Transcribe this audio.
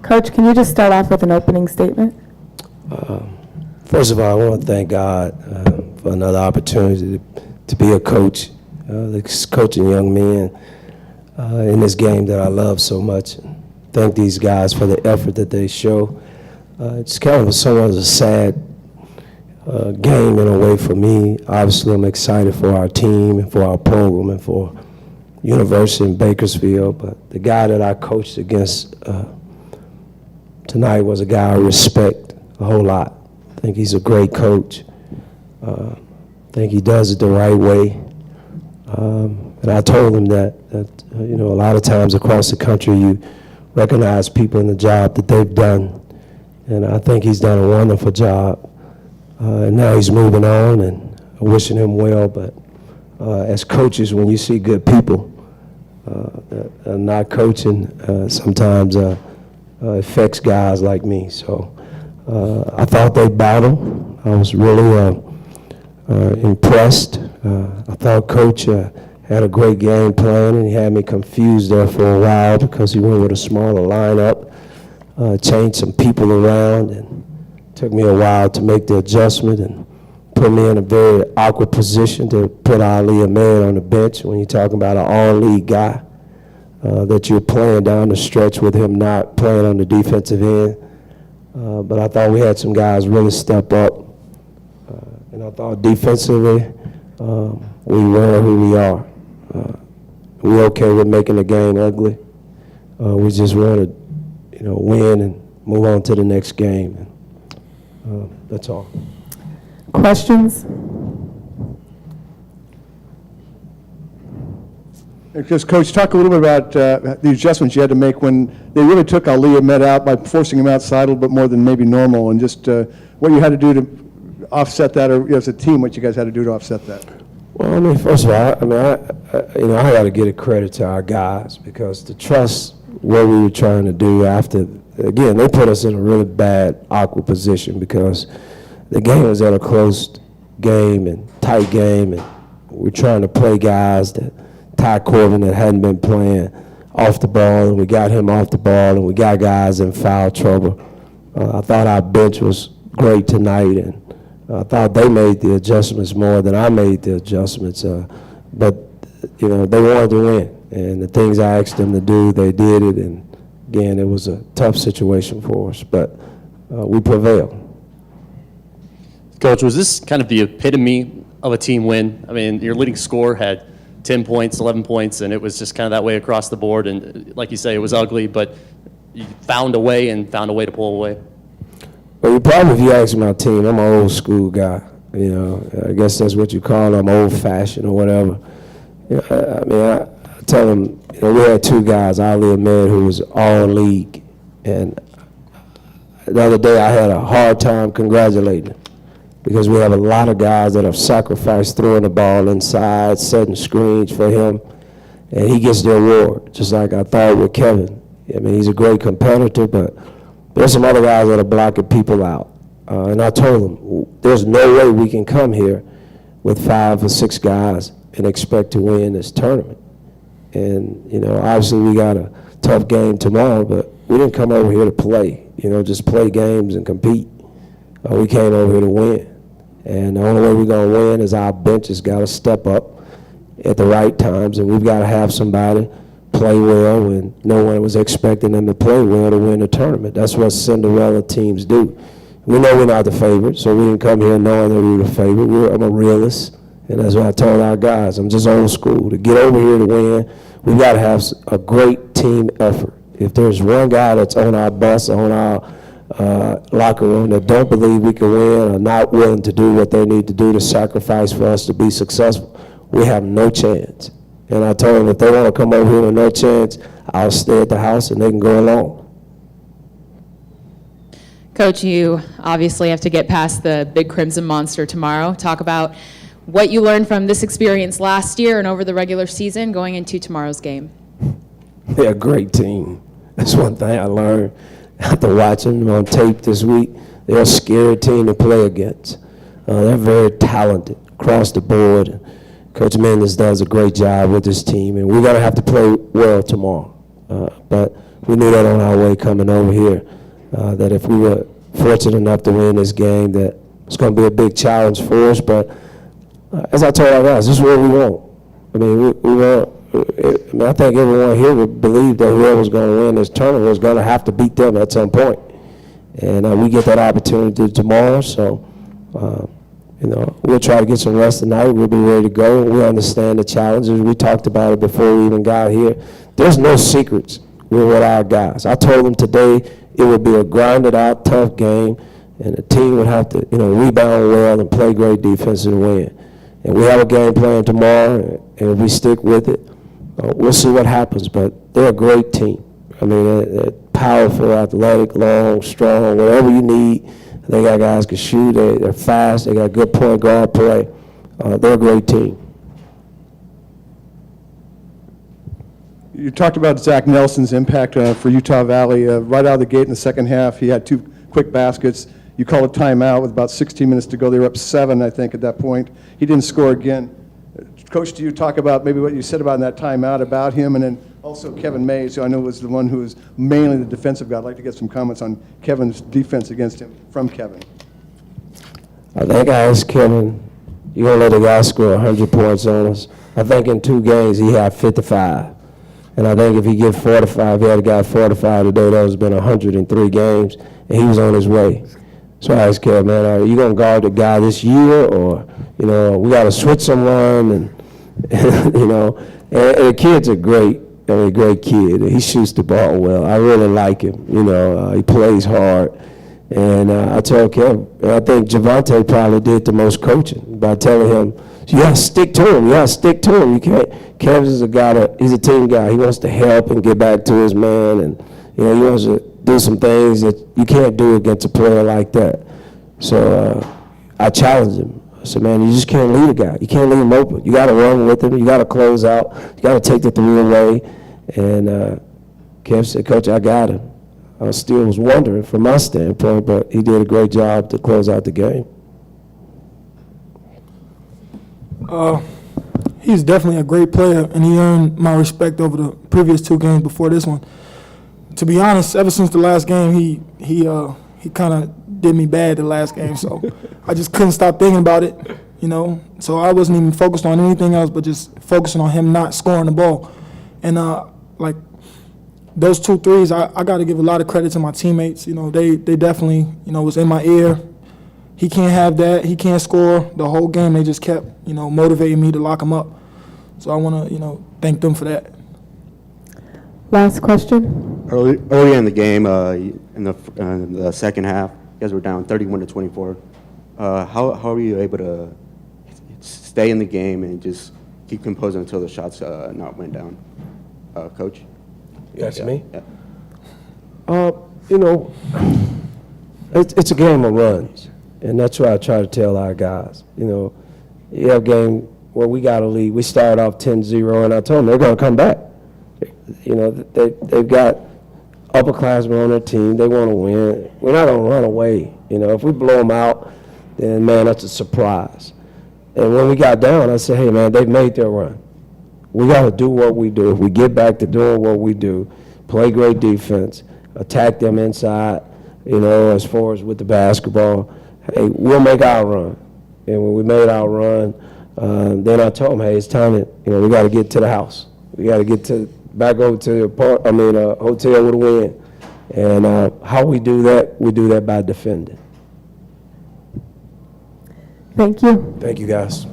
Coach, can you just start off with an opening statement? First of all, I want to thank God for another opportunity to be a coach, coaching young men in this game that I love so much. Thank these guys for the effort that they show. It's kind of somewhat a sad game in a way for me. Obviously, I'm excited for our team and for our program and for University in Bakersfield, but the guy that I coached against tonight was a guy I respect a whole lot. I think he's a great coach. I think he does it the right way. And I told him that you know, a lot of times across the country you recognize people in the job that they've done. And I think he's done a wonderful job. And now he's moving on, and I'm wishing him well. But as coaches, when you see good people that are not coaching, sometimes affects guys like me. So I thought they battled. I was really impressed. I thought Coach had a great game plan, and he had me confused there for a while because he went with a smaller lineup, changed some people around, and took me a while to make the adjustment and put me in a very awkward position to put Ali Ahmed on the bench when you're talking about an all-league guy that you're playing down the stretch with him not playing on the defensive end. But I thought we had some guys really step up. And I thought defensively, we were who we are. We're okay with making the game ugly. We just want to, you know, win and move on to the next game. That's all. Questions? Because, Coach, talk a little bit about the adjustments you had to make when they really took Ali Ahmed out by forcing him outside a little bit more than maybe normal, and just what you had to do to offset that, or as a team, what you guys had to do to offset that. Well, I mean, first of all, I got to give a credit to our guys because to trust what we were trying to do after, again, they put us in a really bad, awkward position because the game was at a close game and tight game, and we're trying to play guys that Ty Corbin that hadn't been playing off the ball, and we got him off the ball, and we got guys in foul trouble. I thought our bench was great tonight, and I thought they made the adjustments more than I made the adjustments. But, you know, they wanted to win, and the things I asked them to do, they did it, and again, it was a tough situation for us, but we prevailed. Coach, was this kind of the epitome of a team win? I mean, your leading scorer had 10 points, 11 points, and it was just kind of that way across the board. And like you say, it was ugly, but you found a way to pull away. Well, probably if you ask my team, I'm an old school guy. You know, I guess that's what you call it. I'm old fashioned or whatever. You know, I mean, I tell them, you know, we had two guys, Ali Ahmed, who was all league. And the other day I had a hard time congratulating him, because we have a lot of guys that have sacrificed throwing the ball inside, setting screens for him, and he gets the award, just like I thought with Kevin. I mean, he's a great competitor, but there's some other guys that are blocking people out. And I told them, there's no way we can come here with 5 or 6 guys and expect to win this tournament. And, you know, obviously we got a tough game tomorrow, but we didn't come over here to play, you know, just play games and compete. We came over here to win. And the only way we're going to win is our bench has got to step up at the right times, and we've got to have somebody play well when no one was expecting them to play well to win the tournament. That's what Cinderella teams do. We know we're not the favorite, so we didn't come here knowing that we were the favorite. I'm a realist, and that's what I told our guys. I'm just old school. To get over here to win, we've got to have a great team effort. If there's one guy that's on our bus, on our locker room that don't believe we can win or not willing to do what they need to do to sacrifice for us to be successful, we have no chance. And I told them if they want to come over here with no chance, I'll stay at the house and they can go along. Coach, you obviously have to get past the big Crimson Monster tomorrow. Talk about what you learned from this experience last year and over the regular season going into tomorrow's game. They're a great team. That's one thing I learned after watching them on tape this week. They're a scary team to play against. They're very talented across the board. Coach Mendes does a great job with this team, and we're going to have to play well tomorrow. But we knew that on our way coming over here, that if we were fortunate enough to win this game, that it's going to be a big challenge for us. But as I told our guys, this is what we want. I mean, we want. I mean, I think everyone here would believe that whoever's going to win this tournament is going to have to beat them at some point. And we get that opportunity tomorrow, so, you know, we'll try to get some rest tonight. We'll be ready to go. We understand the challenges. We talked about it before we even got here. There's no secrets with our guys. I told them today it would be a grinded-out, tough game, and the team would have to, you know, rebound well and play great defense and win. And we have a game plan tomorrow, and if we stick with it, we'll see what happens. But they're a great team. I mean, they're powerful, athletic, long, strong, whatever you need. They got guys who can shoot. They're fast. They got good point guard play. They're a great team. You talked about Zach Nelson's impact for Utah Valley. Right out of the gate in the second half, he had 2 quick baskets. You called a timeout with about 16 minutes to go. They were up 7, I think, at that point. He didn't score again. Coach, do you talk about maybe what you said about in that timeout about him, and then also Kevin Mays, who I know was the one who was mainly the defensive guy. I'd like to get some comments on Kevin's defense against him from Kevin. I think I asked Kevin, you're going to let a guy score 100 points on us? I think in 2 games he had 55. And I think if he get 45, he had a guy 45 today, that was been 103 games, and he was on his way. So I asked Kevin, man, are you going to guard the guy this year, or, you know, we got to switch someone, and you know, and the kid's a great kid. He shoots the ball well. I really like him. You know, he plays hard. And I told Kevin, and I think Javante probably did the most coaching by telling him, you got to stick to him. You got to stick to him. You can't. Kevin's a guy he's a team guy. He wants to help and get back to his man, and you know, he wants to do some things that you can't do against a player like that. So I challenged him. I said, man, you just can't lead a guy. You can't leave him open. You got to run with him. You got to close out. You got to take the 3 away. And Kev said, Coach, I got him. I still was wondering from my standpoint, but he did a great job to close out the game. He's definitely a great player, and he earned my respect over the previous 2 games before this one. To be honest, ever since the last game, he kind of did me bad the last game, so I just couldn't stop thinking about it, you know. So I wasn't even focused on anything else but just focusing on him not scoring the ball. And like those 2 threes, I got to give a lot of credit to my teammates. You know, they definitely, you know, was in my ear. He can't have that. He can't score. The whole game, they just kept, you know, motivating me to lock him up. So I want to, you know, thank them for that. Last question. Early in the game, in the second half, you guys were down 31-24. How were you able to stay in the game and just keep composing until the shots not went down, Coach? You asking me? Yeah. You know, it's a game of runs, and that's what I try to tell our guys. You know, you have a game where we got a lead. We started off 10-0, and I told them they're going to come back. You know, they've got upperclassmen on their team. They want to win. We're not going to run away. You know, if we blow them out, then, man, that's a surprise. And when we got down, I said, hey, man, they've made their run. We got to do what we do. If we get back to doing what we do, play great defense, attack them inside, you know, as far as with the basketball, hey, we'll make our run. And when we made our run, then I told them, hey, it's time to, you know, we got to get to the house. We got to get back over to the hotel with a win. And how we do that by defending. Thank you. Thank you, guys.